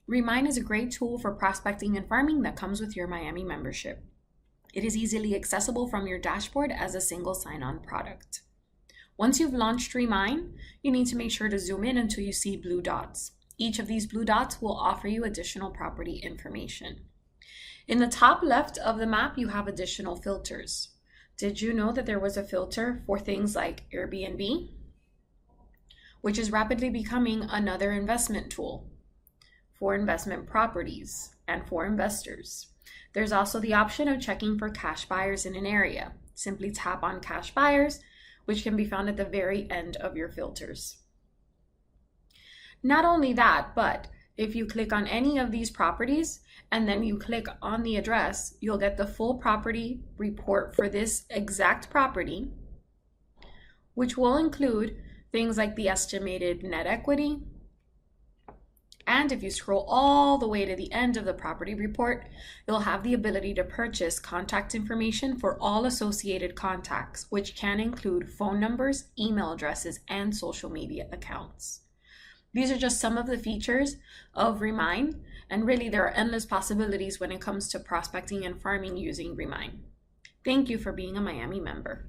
Remine is a great tool for prospecting and farming that comes with your Miami membership. It is easily accessible from your dashboard as a single sign-on product. Once you've launched Remine, you need to make sure to zoom in until you see blue dots. Each of these blue dots will offer you additional property information. In the top left of the map, you have additional filters. Did you know that there was a filter for things like Airbnb, which is rapidly becoming another investment tool for investment properties and for investors? There's also the option of checking for cash buyers in an area. Simply tap on cash buyers, which can be found at the very end of your filters. Not only that, but if you click on any of these properties and then you click on the address, you'll get the full property report for this exact property, which will include things like the estimated net equity. And if you scroll all the way to the end of the property report, you'll have the ability to purchase contact information for all associated contacts, which can include phone numbers, email addresses, and social media accounts. These are just some of the features of Remine, and really there are endless possibilities when it comes to prospecting and farming using Remine. Thank you for being a Miami member.